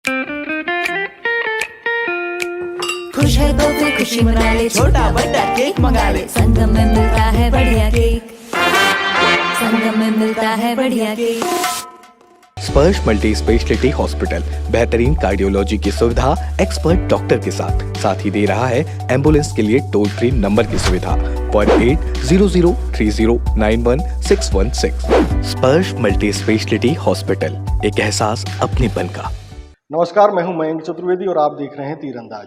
खुश है तो फिर खुशी मना ले, छोटा बड़ा केक मंगा ले। संगम में मिलता है बढ़िया केक, संगम में मिलता है बढ़िया केक। स्पर्श मल्टी स्पेशलिटी हॉस्पिटल बेहतरीन कार्डियोलॉजी की सुविधा एक्सपर्ट डॉक्टर के साथ ही दे रहा है एम्बुलेंस के लिए टोल फ्री नंबर की सुविधा 08003091616। स्पर्श मल्टी स्पेशलिटी हॉस्पिटल, एक एहसास अपनेपन का। नमस्कार, मैं हूं मयंक चतुर्वेदी और आप देख रहे हैं तीरंदाज।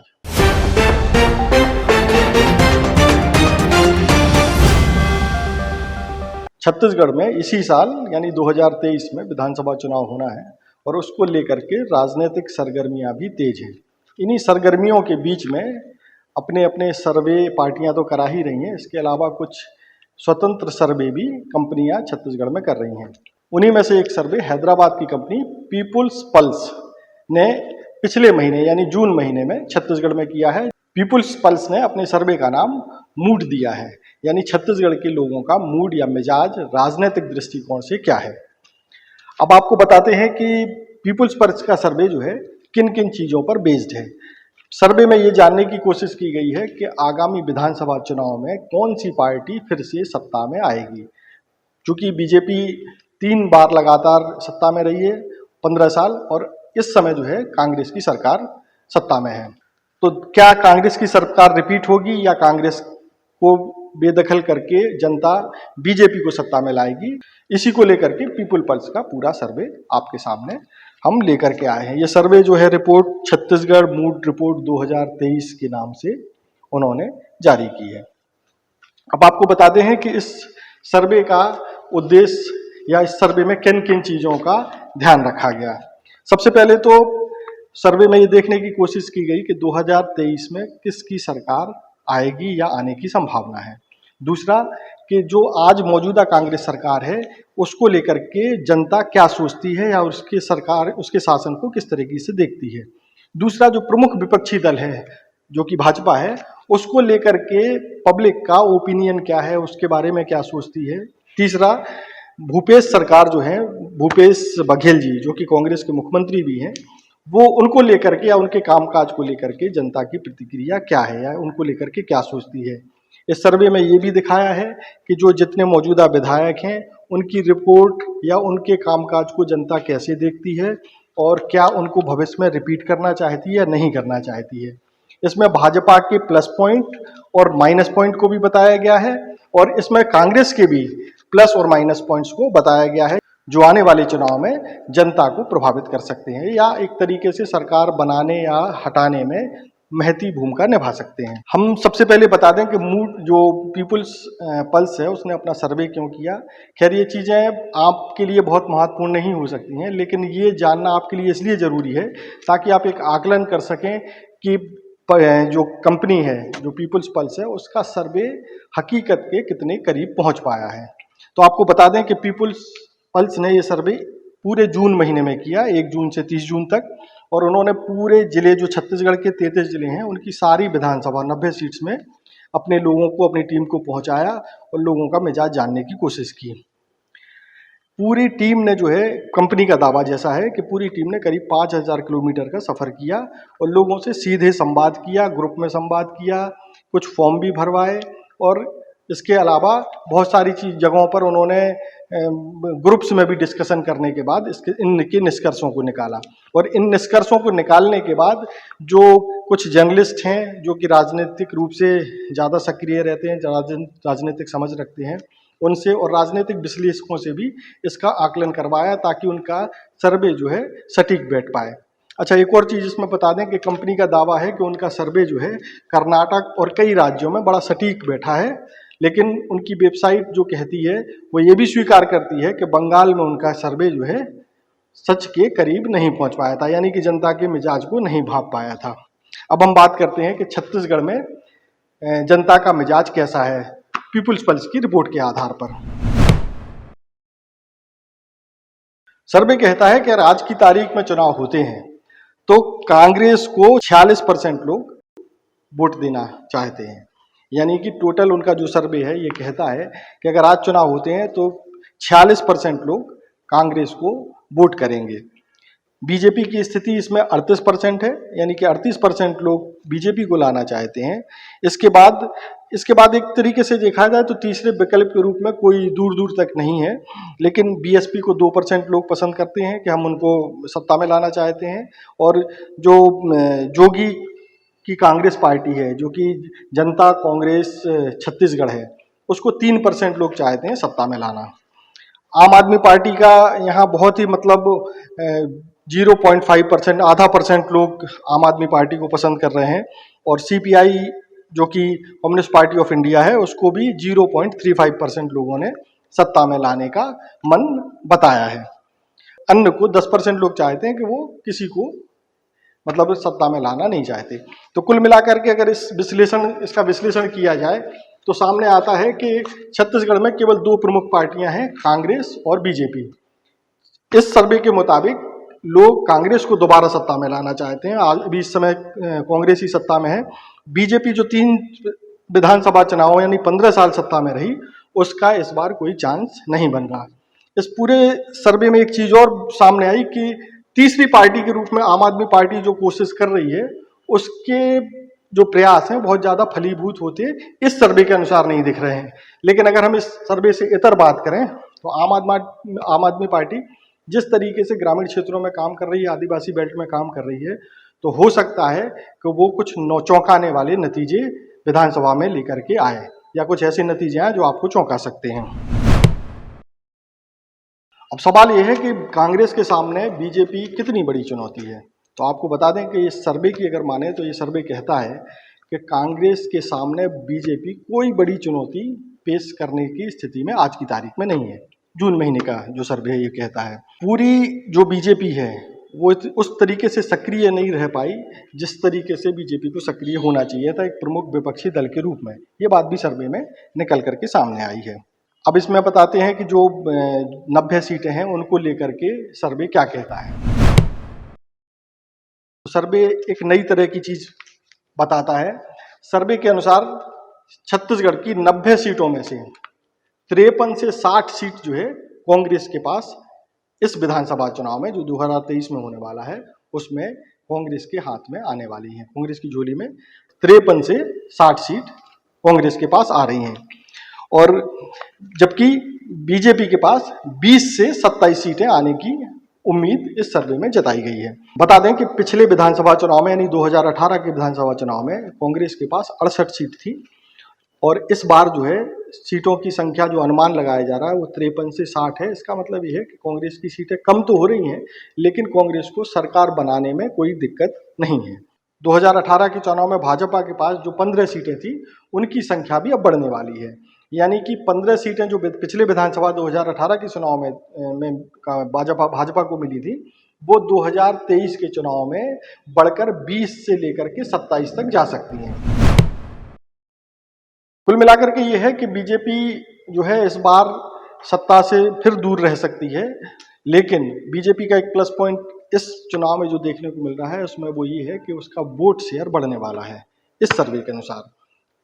छत्तीसगढ़ में इसी साल यानी 2023 में विधानसभा चुनाव होना है और उसको लेकर के राजनीतिक सरगर्मियां भी तेज हैं। इन्हीं सरगर्मियों के बीच में अपने अपने सर्वे पार्टियां तो करा ही रही हैं, इसके अलावा कुछ स्वतंत्र सर्वे भी कंपनियां छत्तीसगढ़ में कर रही हैं। उन्हीं में से एक सर्वे हैदराबाद की कंपनी पीपुल्स पल्स ने पिछले महीने यानी जून महीने में छत्तीसगढ़ में किया है। पीपुल्स पल्स ने अपने सर्वे का नाम मूड दिया है, यानी छत्तीसगढ़ के लोगों का मूड या मिजाज राजनीतिक दृष्टिकोण से क्या है। अब आपको बताते हैं कि पीपुल्स पल्स का सर्वे जो है किन किन चीज़ों पर बेस्ड है। सर्वे में ये जानने की कोशिश की गई है कि आगामी विधानसभा चुनाव में कौन सी पार्टी फिर से सत्ता में आएगी। चूँकि बीजेपी 3 बार लगातार सत्ता में रही है 15 साल, और इस समय जो है कांग्रेस की सरकार सत्ता में है, तो क्या कांग्रेस की सरकार रिपीट होगी या कांग्रेस को बेदखल करके जनता बीजेपी को सत्ता में लाएगी। इसी को लेकर के पीपुल पल्स का पूरा सर्वे आपके सामने हम लेकर के आए हैं। ये सर्वे जो है रिपोर्ट छत्तीसगढ़ मूड रिपोर्ट 2023 के नाम से उन्होंने जारी की है। अब आपको बताते हैं कि इस सर्वे का उद्देश्य या इस सर्वे में किन किन चीज़ों का ध्यान रखा गया। सबसे पहले तो सर्वे में ये देखने की कोशिश की गई कि 2023 में किसकी सरकार आएगी या आने की संभावना है। दूसरा कि जो आज मौजूदा कांग्रेस सरकार है उसको लेकर के जनता क्या सोचती है या उसकी सरकार उसके शासन को किस तरीके से देखती है। दूसरा जो प्रमुख विपक्षी दल है जो कि भाजपा है, उसको लेकर के पब्लिक का ओपिनियन क्या है, उसके बारे में क्या सोचती है। तीसरा भूपेश सरकार जो है, भूपेश बघेल जी जो कि कांग्रेस के मुख्यमंत्री भी हैं, वो उनको लेकर के या उनके कामकाज को लेकर के जनता की प्रतिक्रिया क्या है या उनको लेकर के क्या सोचती है। इस सर्वे में ये भी दिखाया है कि जो जितने मौजूदा विधायक हैं उनकी रिपोर्ट या उनके कामकाज को जनता कैसे देखती है और क्या उनको भविष्य में रिपीट करना चाहती है या नहीं करना चाहती है। इसमें भाजपा के प्लस पॉइंट और माइनस पॉइंट को भी बताया गया है और इसमें कांग्रेस के भी प्लस और माइनस पॉइंट्स को बताया गया है जो आने वाले चुनाव में जनता को प्रभावित कर सकते हैं या एक तरीके से सरकार बनाने या हटाने में महती भूमिका निभा सकते हैं। हम सबसे पहले बता दें कि मूड जो पीपुल्स पल्स है उसने अपना सर्वे क्यों किया। खैर ये चीज़ें आपके लिए बहुत महत्वपूर्ण नहीं हो सकती हैं, लेकिन ये जानना आपके लिए इसलिए ज़रूरी है ताकि आप एक आकलन कर सकें कि जो कंपनी है जो पीपुल्स पल्स है उसका सर्वे हकीकत के कितने करीब पहुँच पाया है। तो आपको बता दें कि पीपुल्स पल्स ने ये सर्वे पूरे जून महीने में किया, 1 जून से 30 जून तक, और उन्होंने पूरे जिले जो छत्तीसगढ़ के 33 जिले हैं उनकी सारी विधानसभा 90 सीट्स में अपने लोगों को अपनी टीम को पहुंचाया और लोगों का मिजाज जानने की कोशिश की। पूरी टीम ने जो है, कंपनी का दावा जैसा है कि पूरी टीम ने करीब 5000 किलोमीटर का सफ़र किया और लोगों से सीधे संवाद किया, ग्रुप में संवाद किया, कुछ फॉर्म भी भरवाए और इसके अलावा बहुत सारी जगहों पर उन्होंने ग्रुप्स में भी डिस्कशन करने के बाद इनके निष्कर्षों को निकाला। और इन निष्कर्षों को निकालने के बाद जो कुछ जर्नलिस्ट हैं जो कि राजनीतिक रूप से ज़्यादा सक्रिय रहते हैं, राजनीतिक समझ रखते हैं, उनसे और राजनीतिक विश्लेषकों से भी इसका आकलन करवाया ताकि उनका सर्वे जो है सटीक बैठ पाए। अच्छा, एक और चीज़ इसमें बता दें कि कंपनी का दावा है कि उनका सर्वे जो है कर्नाटक और कई राज्यों में बड़ा सटीक बैठा है, लेकिन उनकी वेबसाइट जो कहती है वो ये भी स्वीकार करती है कि बंगाल में उनका सर्वे जो है सच के करीब नहीं पहुंच पाया था, यानी कि जनता के मिजाज को नहीं भांप पाया था। अब हम बात करते हैं कि छत्तीसगढ़ में जनता का मिजाज कैसा है पीपुल्स पल्स की रिपोर्ट के आधार पर। सर्वे कहता है कि अगर आज की तारीख में चुनाव होते हैं तो कांग्रेस को 46% लोग वोट देना चाहते हैं, यानी कि टोटल उनका जो सर्वे है ये कहता है कि अगर आज चुनाव होते हैं तो 46% लोग कांग्रेस को वोट करेंगे। बीजेपी की स्थिति इसमें 38% है, यानी कि 38% लोग बीजेपी को लाना चाहते हैं। इसके बाद एक तरीके से देखा जाए तो तीसरे विकल्प के रूप में कोई दूर दूर तक नहीं है, लेकिन बीएसपी को 2% लोग पसंद करते हैं कि हम उनको सत्ता में लाना चाहते हैं। और जो जोगी की कांग्रेस पार्टी है, जो कि जनता कांग्रेस छत्तीसगढ़ है, उसको 3% लोग चाहते हैं सत्ता में लाना। आम आदमी पार्टी का यहाँ बहुत ही मतलब 0.5%, आधा % लोग आम आदमी पार्टी को पसंद कर रहे हैं। और सीपीआई जो कि कम्युनिस्ट पार्टी ऑफ इंडिया है, उसको भी 0.35% लोगों ने सत्ता में लाने का मन बताया है। अन्य को 10% लोग चाहते हैं कि वो किसी को मतलब सत्ता में लाना नहीं चाहते। तो कुल मिलाकर के अगर इसका विश्लेषण किया जाए तो सामने आता है कि छत्तीसगढ़ में केवल 2 प्रमुख पार्टियां हैं, कांग्रेस और बीजेपी। इस सर्वे के मुताबिक लोग कांग्रेस को दोबारा सत्ता में लाना चाहते हैं। अभी इस समय कांग्रेस ही सत्ता में है। बीजेपी जो 3 विधानसभा चुनाव यानी 15 साल सत्ता में रही, उसका इस बार कोई चांस नहीं बन रहा। इस पूरे सर्वे में एक चीज और सामने आई कि तीसरी पार्टी के रूप में आम आदमी पार्टी जो कोशिश कर रही है, उसके जो प्रयास हैं बहुत ज़्यादा फलीभूत होते इस सर्वे के अनुसार नहीं दिख रहे हैं। लेकिन अगर हम इस सर्वे से इतर बात करें तो आम आदमी पार्टी जिस तरीके से ग्रामीण क्षेत्रों में काम कर रही है, आदिवासी बेल्ट में काम कर रही है, तो हो सकता है कि वो कुछ चौंकाने वाले नतीजे विधानसभा में लेकर के आए, या कुछ ऐसे नतीजे आए जो आपको चौंका सकते हैं। अब सवाल ये है कि कांग्रेस के सामने बीजेपी कितनी बड़ी चुनौती है। तो आपको बता दें कि इस सर्वे की अगर माने तो ये सर्वे कहता है कि कांग्रेस के सामने बीजेपी कोई बड़ी चुनौती पेश करने की स्थिति में आज की तारीख में नहीं है। जून महीने का जो सर्वे ये कहता है, पूरी जो बीजेपी है वो उस तरीके से सक्रिय नहीं रह पाई जिस तरीके से बीजेपी को सक्रिय होना चाहिए था एक प्रमुख विपक्षी दल के रूप में। ये बात भी सर्वे में निकल करके सामने आई है। अब इसमें बताते हैं कि जो 90 सीटें हैं उनको लेकर के सर्वे क्या कहता है। सर्वे एक नई तरह की चीज बताता है। सर्वे के अनुसार छत्तीसगढ़ की 90 सीटों में से 53 से 60 सीट जो है कांग्रेस के पास इस विधानसभा चुनाव में जो 2023 में होने वाला है उसमें कांग्रेस के हाथ में आने वाली है। कांग्रेस की झोली में 53 से 60 सीट कांग्रेस के पास आ रही हैं, और जबकि बीजेपी के पास 20 से 27 सीटें आने की उम्मीद इस सर्वे में जताई गई है। बता दें कि पिछले विधानसभा चुनाव में यानी 2018 के विधानसभा चुनाव में कांग्रेस के पास 68 सीट थी, और इस बार जो है सीटों की संख्या जो अनुमान लगाया जा रहा है वो 53 से 60 है। इसका मतलब ये है कि कांग्रेस की सीटें कम तो हो रही हैं, लेकिन कांग्रेस को सरकार बनाने में कोई दिक्कत नहीं है। 2018 के चुनाव में भाजपा के पास जो 15 सीटें थी उनकी संख्या भी अब बढ़ने वाली है, यानी कि 15 सीटें जो पिछले विधानसभा 2018 के चुनाव में भाजपा को मिली थी, वो 2023 के चुनाव में बढ़कर 20 से लेकर के 27 तक जा सकती हैं। कुल मिलाकर के ये है कि बीजेपी जो है इस बार सत्ता से फिर दूर रह सकती है, लेकिन बीजेपी का एक प्लस पॉइंट इस चुनाव में जो देखने को मिल रहा है उसमें वो ये है कि उसका वोट शेयर बढ़ने वाला है। इस सर्वे के अनुसार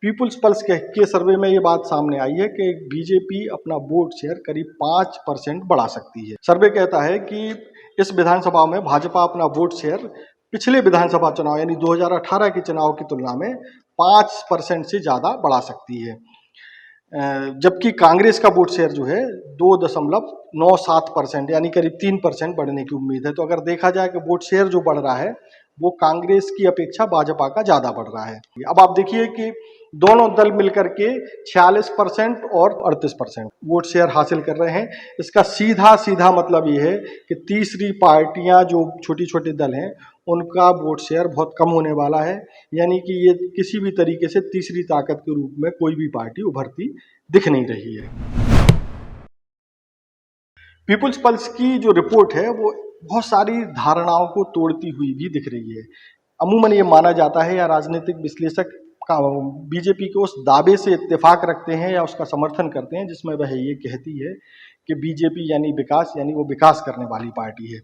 पीपुल्स पल्स के सर्वे में ये बात सामने आई है कि बीजेपी अपना वोट शेयर करीब 5% बढ़ा सकती है। सर्वे कहता है कि इस विधानसभा में भाजपा अपना वोट शेयर पिछले विधानसभा चुनाव यानी 2018 के चुनाव की तुलना में 5% से ज़्यादा बढ़ा सकती है, जबकि कांग्रेस का वोट शेयर जो है 2.97% यानी करीब 3% बढ़ने की उम्मीद है। तो अगर देखा जाए कि वोट शेयर जो बढ़ रहा है वो कांग्रेस की अपेक्षा भाजपा का ज़्यादा बढ़ रहा है। अब आप देखिए कि दोनों दल मिलकर के 46% और 38% वोट शेयर हासिल कर रहे हैं। इसका सीधा मतलब ये है कि तीसरी पार्टियां जो छोटी छोटे दल हैं उनका वोट शेयर बहुत कम होने वाला है, यानी कि ये किसी भी तरीके से तीसरी ताकत के रूप में कोई भी पार्टी उभरती दिख नहीं रही है। पीपुल्स पल्स की जो रिपोर्ट है वो बहुत सारी धारणाओं को तोड़ती हुई भी दिख रही है। अमूमन ये माना जाता है या राजनीतिक विश्लेषक बीजेपी के उस दावे से इत्तेफाक रखते हैं या उसका समर्थन करते हैं जिसमें वह ये कहती है कि बीजेपी यानी विकास, यानी वो विकास करने वाली पार्टी है।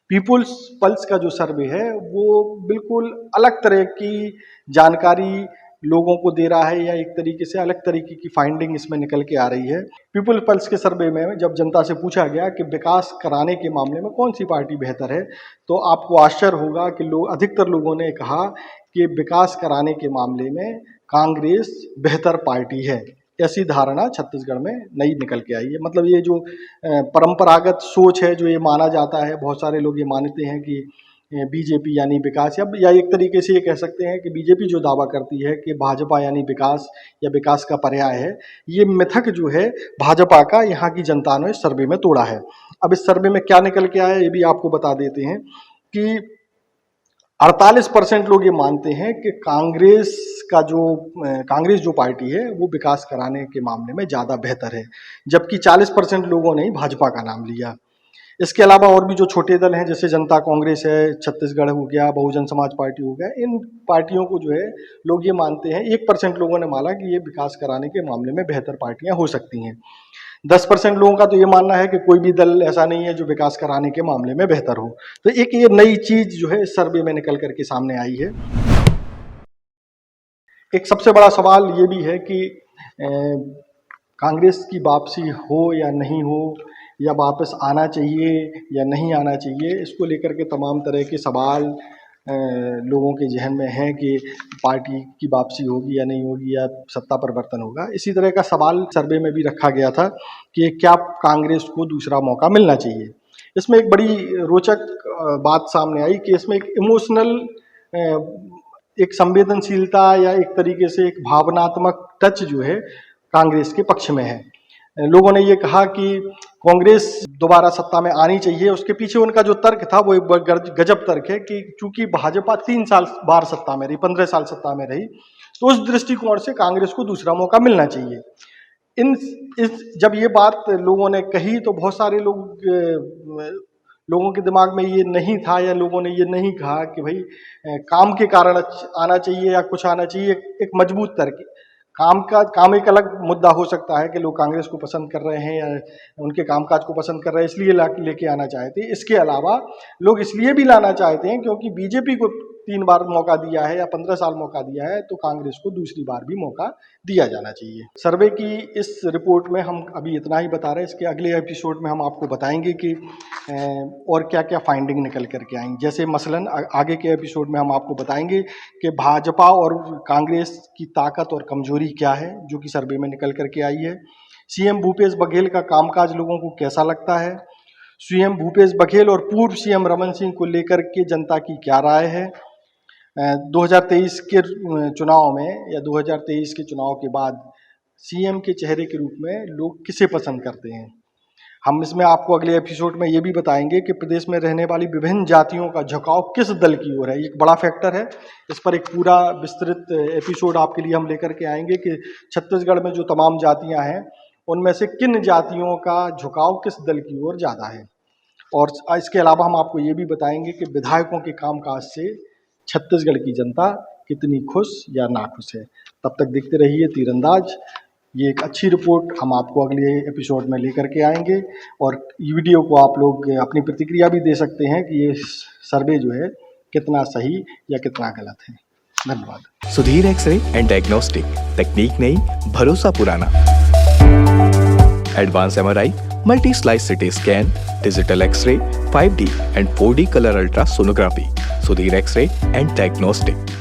पीपुल्स पल्स का जो सर्वे है वो बिल्कुल अलग तरह की जानकारी लोगों को दे रहा है या एक तरीके से अलग तरीके की फाइंडिंग इसमें निकल के आ रही है। पीपल पल्स के सर्वे में जब जनता से पूछा गया कि विकास कराने के मामले में कौन सी पार्टी बेहतर है, तो आपको आश्चर्य होगा कि अधिकतर लोगों ने कहा कि विकास कराने के मामले में कांग्रेस बेहतर पार्टी है। ऐसी धारणा छत्तीसगढ़ में नई निकल के आई है। मतलब ये जो परंपरागत सोच है, जो ये माना जाता है, बहुत सारे लोग ये मानते हैं कि बीजेपी यानी विकास, या एक तरीके से ये कह सकते हैं कि बीजेपी जो दावा करती है कि भाजपा यानी विकास या विकास का पर्याय है, ये मिथक जो है भाजपा का यहाँ की जनता ने इस सर्वे में तोड़ा है। अब इस सर्वे में क्या निकल के आया ये भी आपको बता देते हैं कि 48% लोग ये मानते हैं कि कांग्रेस जो पार्टी है वो विकास कराने के मामले में ज़्यादा बेहतर है, जबकि 40% लोगों ने भाजपा का नाम लिया। इसके अलावा और भी जो छोटे दल हैं, जैसे जनता कांग्रेस है, छत्तीसगढ़ हो गया, बहुजन समाज पार्टी हो गया, इन पार्टियों को जो है लोग ये मानते हैं, 1% लोगों ने माना कि ये विकास कराने के मामले में बेहतर पार्टियां हो सकती हैं। 10% लोगों का तो ये मानना है कि कोई भी दल ऐसा नहीं है जो विकास कराने के मामले में बेहतर हो। तो एक ये नई चीज जो है इस सर्वे में निकल करके सामने आई है। एक सबसे बड़ा सवाल ये भी है कि कांग्रेस की वापसी हो या नहीं हो, या वापस आना चाहिए या नहीं आना चाहिए, इसको लेकर के तमाम तरह के सवाल लोगों के जहन में हैं कि पार्टी की वापसी होगी या नहीं होगी, या सत्ता परिवर्तन होगा। इसी तरह का सवाल सर्वे में भी रखा गया था कि क्या कांग्रेस को दूसरा मौका मिलना चाहिए। इसमें एक बड़ी रोचक बात सामने आई कि इसमें एक इमोशनल, एक संवेदनशीलता या एक तरीके से एक भावनात्मक टच जो है कांग्रेस के पक्ष में है। लोगों ने ये कहा कि कांग्रेस दोबारा सत्ता में आनी चाहिए। उसके पीछे उनका जो तर्क था वो एक गजब तर्क है कि चूंकि भाजपा 3 साल बार सत्ता में रही, 15 साल सत्ता में रही, तो उस दृष्टिकोण से कांग्रेस को दूसरा मौका मिलना चाहिए। जब ये बात लोगों ने कही तो बहुत सारे लोगों के दिमाग में ये नहीं था, या लोगों ने ये नहीं कहा कि भाई काम के कारण आना चाहिए या कुछ आना चाहिए। एक मजबूत तर्क, काम एक अलग मुद्दा हो सकता है कि लोग कांग्रेस को पसंद कर रहे हैं या उनके कामकाज को पसंद कर रहे हैं इसलिए लेके आना चाहते हैं। इसके अलावा लोग इसलिए भी लाना चाहते हैं क्योंकि बीजेपी को 3 बार मौका दिया है या 15 साल मौका दिया है, तो कांग्रेस को दूसरी बार भी मौका दिया जाना चाहिए। सर्वे की इस रिपोर्ट में हम अभी इतना ही बता रहे हैं। इसके अगले एपिसोड में हम आपको बताएंगे कि और क्या क्या फाइंडिंग निकल करके आएंगी। जैसे मसलन आगे के एपिसोड में हम आपको बताएंगे कि भाजपा और कांग्रेस की ताकत और कमजोरी क्या है, जो कि सर्वे में निकल करके आई है। सीएम भूपेश बघेल का कामकाज लोगों को कैसा लगता है। सीएम भूपेश बघेल और पूर्व सीएम रमन सिंह को लेकर के जनता की क्या राय है। 2023 के चुनाव में या 2023 के चुनाव के बाद सीएम के चेहरे के रूप में लोग किसे पसंद करते हैं। हम इसमें आपको अगले एपिसोड में ये भी बताएंगे कि प्रदेश में रहने वाली विभिन्न जातियों का झुकाव किस दल की ओर है। एक बड़ा फैक्टर है। इस पर एक पूरा विस्तृत एपिसोड आपके लिए हम लेकर के आएंगे कि छत्तीसगढ़ में जो तमाम जातियां हैं उनमें से किन जातियों का झुकाव किस दल की ओर ज़्यादा है। और इसके अलावा हम आपको ये भी बताएंगे कि विधायकों के कामकाज से छत्तीसगढ़ की जनता कितनी खुश या नाखुश है। तब तक देखते रहिए तीरंदाज। ये एक अच्छी रिपोर्ट हम आपको अगले एपिसोड में लेकर के आएंगे, और वीडियो को आप लोग अपनी प्रतिक्रिया भी दे सकते हैं कि ये सर्वे जो है कितना सही या कितना गलत है। धन्यवाद। सुधीर एक्सरे एंड डायग्नोस्टिक, तकनीक नई, भरोसा पुराना। Advance MRI, multi slice CT scan, digital x ray, 5D and 4D colour ultrasonography. Sudhir x ray and diagnostic.